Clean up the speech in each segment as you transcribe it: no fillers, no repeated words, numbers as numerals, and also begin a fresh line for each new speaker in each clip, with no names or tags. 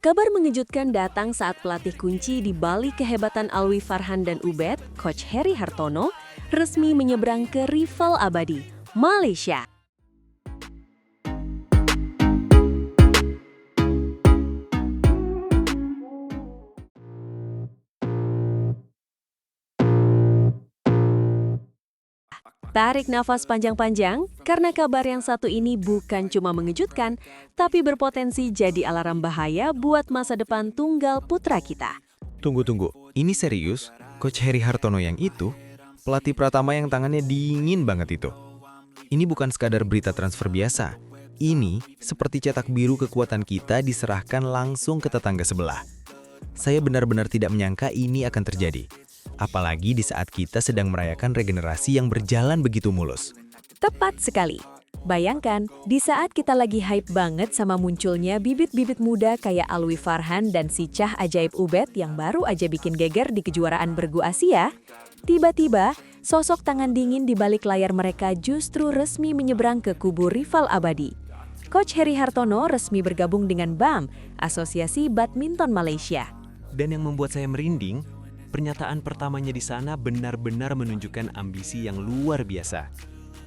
Kabar mengejutkan datang saat pelatih kunci di balik kehebatan Alwi Farhan dan Ubed, Coach Heri Hartono, resmi menyeberang ke rival abadi, Malaysia. Tarik nafas panjang-panjang, karena kabar yang satu ini bukan cuma mengejutkan, tapi berpotensi jadi alarm bahaya buat masa depan tunggal putra kita.
Tunggu, ini serius? Coach Heri Hartono yang itu? Pelatih Pratama yang tangannya dingin banget itu? Ini bukan sekadar berita transfer biasa. Ini seperti cetak biru kekuatan kita diserahkan langsung ke tetangga sebelah. Saya benar-benar tidak menyangka ini akan terjadi. Apalagi di saat kita sedang merayakan regenerasi yang berjalan begitu mulus.
Tepat sekali. Bayangkan, di saat kita lagi hype banget sama munculnya bibit-bibit muda kayak Alwi Farhan dan si Cah Ajaib Ubed yang baru aja bikin geger di kejuaraan bergu Asia, tiba-tiba sosok tangan dingin di balik layar mereka justru resmi menyeberang ke kubu rival abadi. Coach Heri Hartono resmi bergabung dengan BAM, Asosiasi Badminton Malaysia.
Dan yang membuat saya merinding, pernyataan pertamanya di sana benar-benar menunjukkan ambisi yang luar biasa.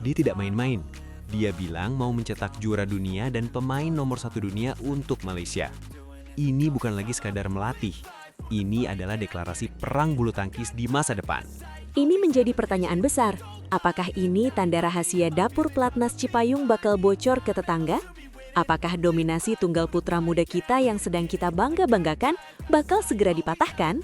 Dia tidak main-main. Dia bilang mau mencetak juara dunia dan pemain nomor 1 dunia untuk Malaysia. Ini bukan lagi sekadar melatih. Ini adalah deklarasi perang bulu tangkis di masa depan.
Ini menjadi pertanyaan besar. Apakah ini tanda rahasia dapur pelatnas Cipayung bakal bocor ke tetangga? Apakah dominasi tunggal putra muda kita yang sedang kita bangga-banggakan bakal segera dipatahkan?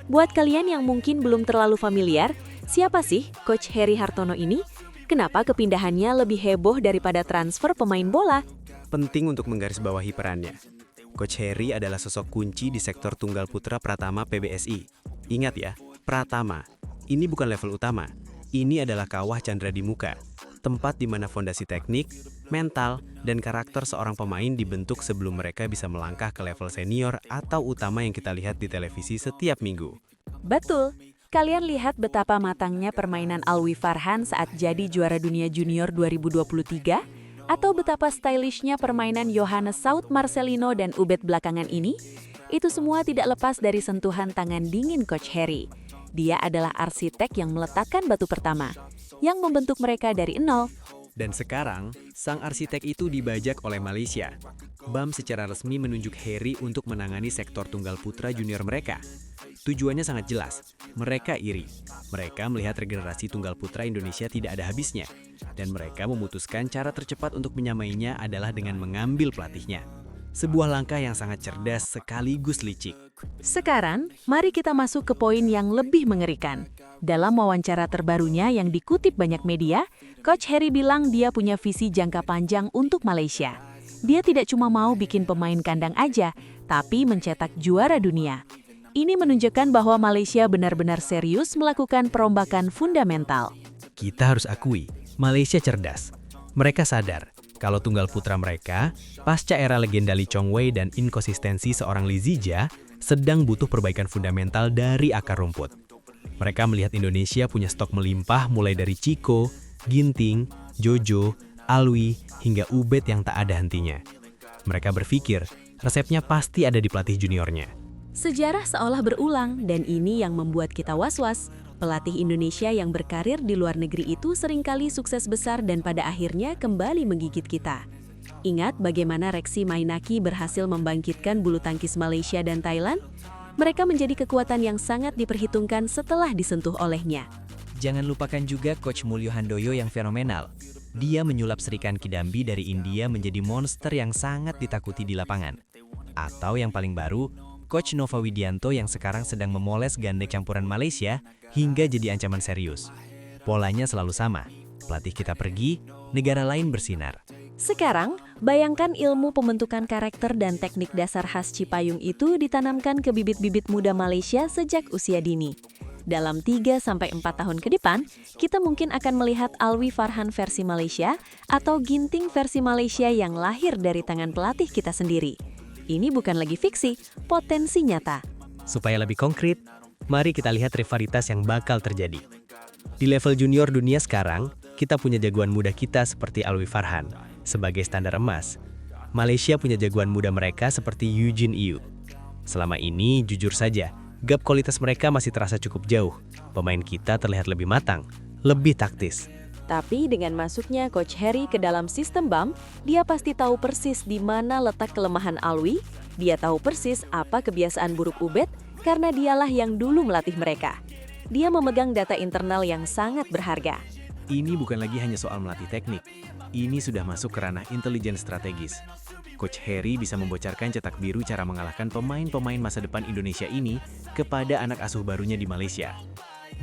Buat kalian yang mungkin belum terlalu familiar, siapa sih Coach Heri Hartono ini? Kenapa kepindahannya lebih heboh daripada transfer pemain bola?
Penting untuk menggarisbawahi perannya. Coach Heri adalah sosok kunci di sektor tunggal putra Pratama PBSI. Ingat ya, Pratama. Ini bukan level utama. Ini adalah kawah Chandra di muka. Tempat di mana fondasi teknik, mental, dan karakter seorang pemain dibentuk sebelum mereka bisa melangkah ke level senior atau utama yang kita lihat di televisi setiap minggu.
Betul. Kalian lihat betapa matangnya permainan Alwi Farhan saat jadi juara dunia junior 2023? Atau betapa stylishnya permainan Johannes Saud Marcelino dan Ubed belakangan ini? Itu semua tidak lepas dari sentuhan tangan dingin Coach Heri. Dia adalah arsitek yang meletakkan batu pertama, yang membentuk mereka dari nol.
Dan sekarang, sang arsitek itu dibajak oleh Malaysia. BAM secara resmi menunjuk Heri untuk menangani sektor tunggal putra junior mereka. Tujuannya sangat jelas, mereka iri. Mereka melihat regenerasi tunggal putra Indonesia tidak ada habisnya. Dan mereka memutuskan cara tercepat untuk menyamainya adalah dengan mengambil pelatihnya. Sebuah langkah yang sangat cerdas sekaligus licik.
Sekarang, mari kita masuk ke poin yang lebih mengerikan. Dalam wawancara terbarunya yang dikutip banyak media, Coach Heri bilang dia punya visi jangka panjang untuk Malaysia. Dia tidak cuma mau bikin pemain kandang aja, tapi mencetak juara dunia. Ini menunjukkan bahwa Malaysia benar-benar serius melakukan perombakan fundamental.
Kita harus akui, Malaysia cerdas. Mereka sadar kalau tunggal putra mereka, pasca era legenda Lee Chong Wei dan inkonsistensi seorang Lee Zijia, sedang butuh perbaikan fundamental dari akar rumput. Mereka melihat Indonesia punya stok melimpah mulai dari Chico, Ginting, Jojo, Alwi, hingga Ubed yang tak ada hentinya. Mereka berpikir, resepnya pasti ada di pelatih juniornya.
Sejarah seolah berulang, dan ini yang membuat kita was-was. Pelatih Indonesia yang berkarir di luar negeri itu seringkali sukses besar dan pada akhirnya kembali menggigit kita. Ingat bagaimana Reksi Mainaki berhasil membangkitkan bulu tangkis Malaysia dan Thailand? Mereka menjadi kekuatan yang sangat diperhitungkan setelah disentuh olehnya.
Jangan lupakan juga Coach Mulyo Handoyo yang fenomenal. Dia menyulap Srikan Kidambi dari India menjadi monster yang sangat ditakuti di lapangan. Atau yang paling baru, Coach Nova Widianto yang sekarang sedang memoles gandek campuran Malaysia hingga jadi ancaman serius. Polanya selalu sama, pelatih kita pergi, negara lain bersinar.
Sekarang, bayangkan ilmu pembentukan karakter dan teknik dasar khas Cipayung itu ditanamkan ke bibit-bibit muda Malaysia sejak usia dini. Dalam 3-4 tahun ke depan, kita mungkin akan melihat Alwi Farhan versi Malaysia atau Ginting versi Malaysia yang lahir dari tangan pelatih kita sendiri. Ini bukan lagi fiksi, potensi nyata.
Supaya lebih konkret, mari kita lihat rivalitas yang bakal terjadi. Di level junior dunia sekarang, kita punya jagoan muda kita seperti Alwi Farhan sebagai standar emas. Malaysia punya jagoan muda mereka seperti Eugene Iu. Selama ini, jujur saja, gap kualitas mereka masih terasa cukup jauh. Pemain kita terlihat lebih matang, lebih taktis.
Tapi dengan masuknya Coach Harry ke dalam sistem BAM, dia pasti tahu persis di mana letak kelemahan Alwi, dia tahu persis apa kebiasaan buruk Ubed, karena dialah yang dulu melatih mereka. Dia memegang data internal yang sangat berharga.
Ini bukan lagi hanya soal melatih teknik. Ini sudah masuk ke ranah intelijen strategis. Coach Harry bisa membocorkan cetak biru cara mengalahkan pemain-pemain masa depan Indonesia ini kepada anak asuh barunya di Malaysia.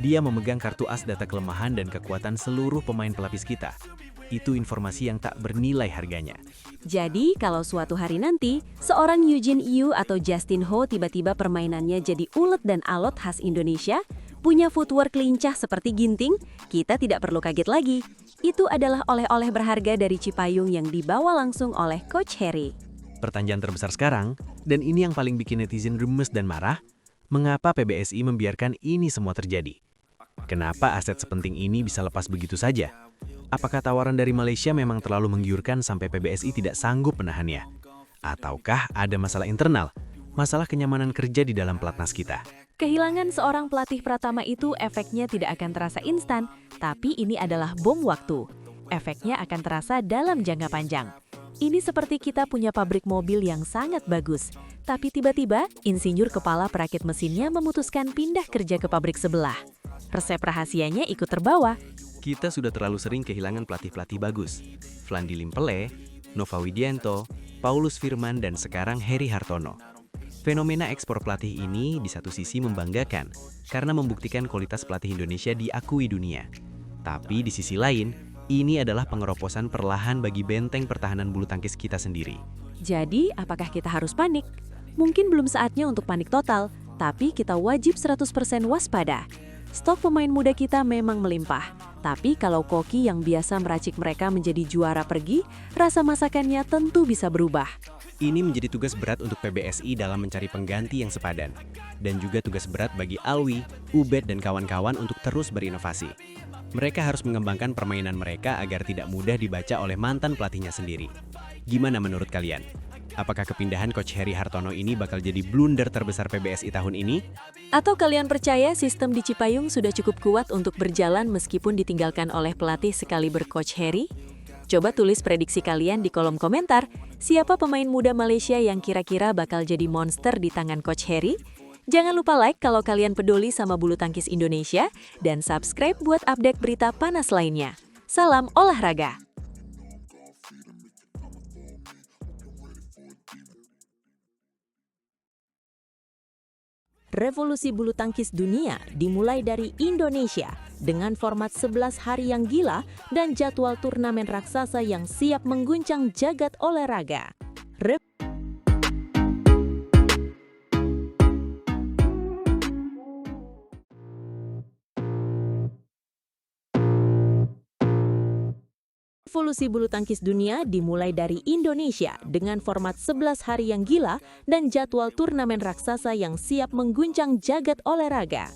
Dia memegang kartu as data kelemahan dan kekuatan seluruh pemain pelapis kita. Itu informasi yang tak bernilai harganya.
Jadi, kalau suatu hari nanti, seorang Eugene Iu atau Justin Ho tiba-tiba permainannya jadi ulet dan alot khas Indonesia, punya footwork lincah seperti ginting, kita tidak perlu kaget lagi. Itu adalah oleh-oleh berharga dari Cipayung yang dibawa langsung oleh Coach Harry.
Pertanyaan terbesar sekarang, dan ini yang paling bikin netizen remes dan marah, mengapa PBSI membiarkan ini semua terjadi? Kenapa aset sepenting ini bisa lepas begitu saja? Apakah tawaran dari Malaysia memang terlalu menggiurkan sampai PBSI tidak sanggup menahannya? Ataukah ada masalah internal, masalah kenyamanan kerja di dalam pelatnas kita?
Kehilangan seorang pelatih Pratama itu efeknya tidak akan terasa instan, tapi ini adalah bom waktu. Efeknya akan terasa dalam jangka panjang. Ini seperti kita punya pabrik mobil yang sangat bagus, tapi tiba-tiba insinyur kepala perakit mesinnya memutuskan pindah kerja ke pabrik sebelah. Resep rahasianya ikut terbawa.
Kita sudah terlalu sering kehilangan pelatih-pelatih bagus. Flandi Limpele, Nova Widianto, Paulus Firman, dan sekarang Harry Hartono. Fenomena ekspor pelatih ini di satu sisi membanggakan karena membuktikan kualitas pelatih Indonesia diakui dunia. Tapi di sisi lain, ini adalah pengeroposan perlahan bagi benteng pertahanan bulu tangkis kita sendiri.
Jadi, apakah kita harus panik? Mungkin belum saatnya untuk panik total, tapi kita wajib 100% waspada. Stok pemain muda kita memang melimpah, tapi kalau Koki yang biasa meracik mereka menjadi juara pergi, rasa masakannya tentu bisa berubah.
Ini menjadi tugas berat untuk PBSI dalam mencari pengganti yang sepadan. Dan juga tugas berat bagi Alwi, Ubed, dan kawan-kawan untuk terus berinovasi. Mereka harus mengembangkan permainan mereka agar tidak mudah dibaca oleh mantan pelatihnya sendiri. Gimana menurut kalian? Apakah kepindahan Coach Harry Hartono ini bakal jadi blunder terbesar PBSI tahun ini?
Atau kalian percaya sistem di Cipayung sudah cukup kuat untuk berjalan meskipun ditinggalkan oleh pelatih sekaliber Coach Harry? Coba tulis prediksi kalian di kolom komentar. Siapa pemain muda Malaysia yang kira-kira bakal jadi monster di tangan Coach Harry? Jangan lupa like kalau kalian peduli sama bulu tangkis Indonesia dan subscribe buat update berita panas lainnya. Salam olahraga! Revolusi bulu tangkis dunia dimulai dari Indonesia dengan format 11 hari yang gila dan jadwal turnamen raksasa yang siap mengguncang jagat olahraga. Revolusi bulu tangkis dunia dimulai dari Indonesia dengan format 11 hari yang gila dan jadwal turnamen raksasa yang siap mengguncang jagat olahraga.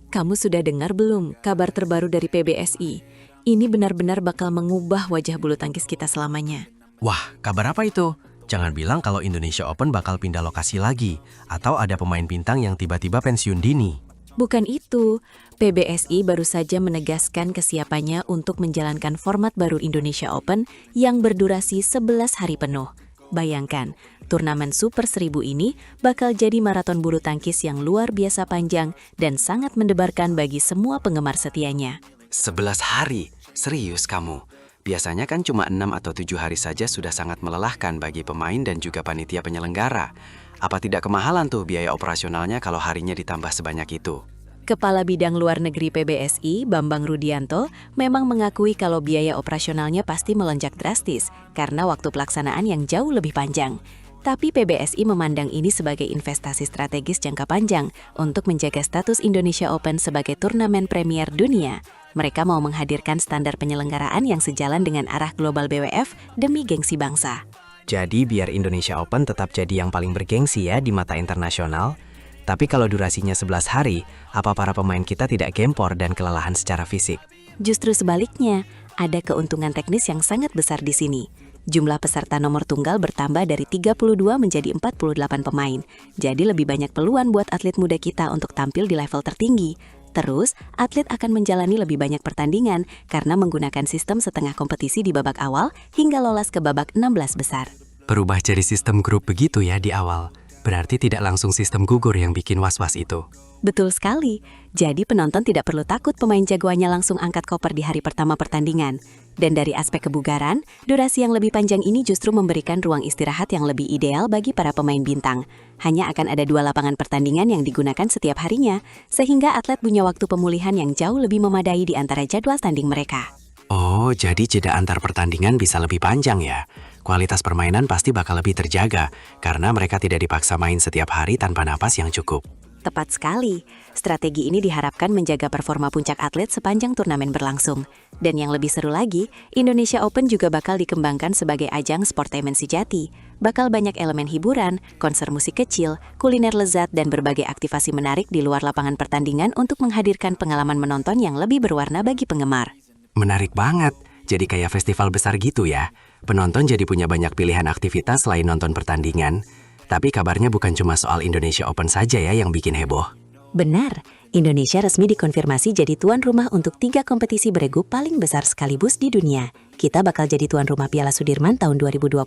Kamu sudah dengar belum kabar terbaru dari PBSI? Ini benar-benar bakal mengubah wajah bulu tangkis kita selamanya.
Wah, kabar apa itu? Jangan bilang kalau Indonesia Open bakal pindah lokasi lagi, atau ada pemain bintang yang tiba-tiba pensiun dini.
Bukan itu, PBSI baru saja menegaskan kesiapannya untuk menjalankan format baru Indonesia Open yang berdurasi 11 hari penuh. Bayangkan, turnamen Super 1000 ini bakal jadi maraton bulu tangkis yang luar biasa panjang dan sangat mendebarkan bagi semua penggemar setianya.
11 hari? Serius kamu? Biasanya kan cuma 6 atau 7 hari saja sudah sangat melelahkan bagi pemain dan juga panitia penyelenggara. Apa tidak kemahalan tuh biaya operasionalnya kalau harinya ditambah sebanyak itu?
Kepala Bidang Luar Negeri PBSI, Bambang Rudianto, memang mengakui kalau biaya operasionalnya pasti melonjak drastis karena waktu pelaksanaan yang jauh lebih panjang. Tapi PBSI memandang ini sebagai investasi strategis jangka panjang untuk menjaga status Indonesia Open sebagai turnamen premier dunia. Mereka mau menghadirkan standar penyelenggaraan yang sejalan dengan arah global BWF demi gengsi bangsa.
Jadi biar Indonesia Open tetap jadi yang paling bergengsi ya di mata internasional. Tapi kalau durasinya 11 hari, apa para pemain kita tidak gempor dan kelelahan secara fisik?
Justru sebaliknya, ada keuntungan teknis yang sangat besar di sini. Jumlah peserta nomor tunggal bertambah dari 32 menjadi 48 pemain. Jadi lebih banyak peluang buat atlet muda kita untuk tampil di level tertinggi. Terus, atlet akan menjalani lebih banyak pertandingan karena menggunakan sistem setengah kompetisi di babak awal hingga lolos ke babak 16 besar.
Berubah jadi sistem grup begitu ya di awal. Berarti tidak langsung sistem gugur yang bikin was-was itu.
Betul sekali. Jadi penonton tidak perlu takut pemain jagoannya langsung angkat koper di hari pertama pertandingan. Dan dari aspek kebugaran, durasi yang lebih panjang ini justru memberikan ruang istirahat yang lebih ideal bagi para pemain bintang. Hanya akan ada 2 lapangan pertandingan yang digunakan setiap harinya, sehingga atlet punya waktu pemulihan yang jauh lebih memadai di antara jadwal tanding mereka.
Oh, jadi jeda antar pertandingan bisa lebih panjang ya. Kualitas permainan pasti bakal lebih terjaga, karena mereka tidak dipaksa main setiap hari tanpa napas yang cukup.
Tepat sekali. Strategi ini diharapkan menjaga performa puncak atlet sepanjang turnamen berlangsung. Dan yang lebih seru lagi, Indonesia Open juga bakal dikembangkan sebagai ajang sportainment sejati. Bakal banyak elemen hiburan, konser musik kecil, kuliner lezat, dan berbagai aktivasi menarik di luar lapangan pertandingan untuk menghadirkan pengalaman menonton yang lebih berwarna bagi penggemar.
Menarik banget. Jadi kayak festival besar gitu ya. Penonton jadi punya banyak pilihan aktivitas selain nonton pertandingan. Tapi kabarnya bukan cuma soal Indonesia Open saja ya yang bikin heboh.
Benar, Indonesia resmi dikonfirmasi jadi tuan rumah untuk 3 kompetisi beregu paling besar sekaligus di dunia. Kita bakal jadi tuan rumah Piala Sudirman tahun 2027,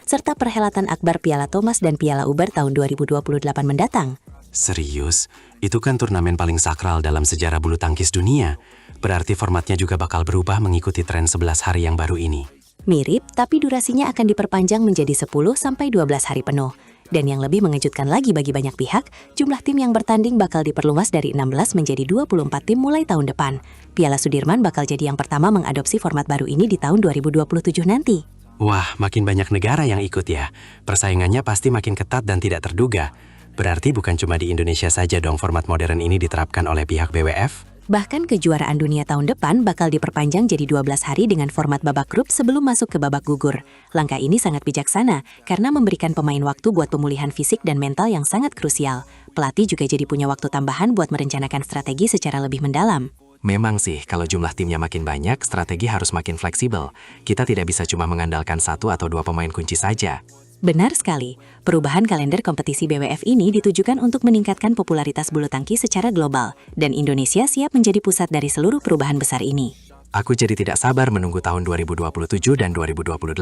serta perhelatan akbar Piala Thomas dan Piala Uber tahun 2028 mendatang.
Serius? Itu kan turnamen paling sakral dalam sejarah bulu tangkis dunia. Berarti formatnya juga bakal berubah mengikuti tren 11 hari yang baru ini.
Mirip, tapi durasinya akan diperpanjang menjadi 10-12 hari penuh. Dan yang lebih mengejutkan lagi bagi banyak pihak, jumlah tim yang bertanding bakal diperluas dari 16 menjadi 24 tim mulai tahun depan. Piala Sudirman bakal jadi yang pertama mengadopsi format baru ini di tahun 2027 nanti.
Wah, makin banyak negara yang ikut ya. Persaingannya pasti makin ketat dan tidak terduga. Berarti bukan cuma di Indonesia saja dong format modern ini diterapkan oleh pihak BWF?
Bahkan kejuaraan dunia tahun depan bakal diperpanjang jadi 12 hari dengan format babak grup sebelum masuk ke babak gugur. Langkah ini sangat bijaksana karena memberikan pemain waktu buat pemulihan fisik dan mental yang sangat krusial. Pelatih juga jadi punya waktu tambahan buat merencanakan strategi secara lebih mendalam.
Memang sih, kalau jumlah timnya makin banyak, strategi harus makin fleksibel. Kita tidak bisa cuma mengandalkan 1 atau 2 pemain kunci saja.
Benar sekali, perubahan kalender kompetisi BWF ini ditujukan untuk meningkatkan popularitas bulu tangkis secara global, dan Indonesia siap menjadi pusat dari seluruh perubahan besar ini.
Aku jadi tidak sabar menunggu tahun 2027 dan 2028.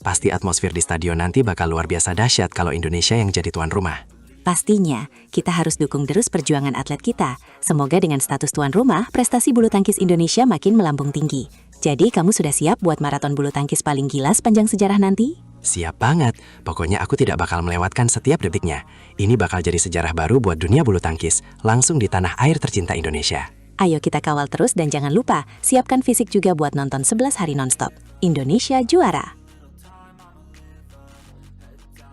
Pasti atmosfer di stadion nanti bakal luar biasa dahsyat kalau Indonesia yang jadi tuan rumah.
Pastinya, kita harus dukung terus perjuangan atlet kita. Semoga dengan status tuan rumah, prestasi bulu tangkis Indonesia makin melambung tinggi. Jadi kamu sudah siap buat maraton bulu tangkis paling gila sepanjang sejarah nanti?
Siap banget. Pokoknya aku tidak bakal melewatkan setiap detiknya. Ini bakal jadi sejarah baru buat dunia bulu tangkis, langsung di tanah air tercinta Indonesia.
Ayo kita kawal terus dan jangan lupa, siapkan fisik juga buat nonton 11 hari nonstop. Indonesia juara!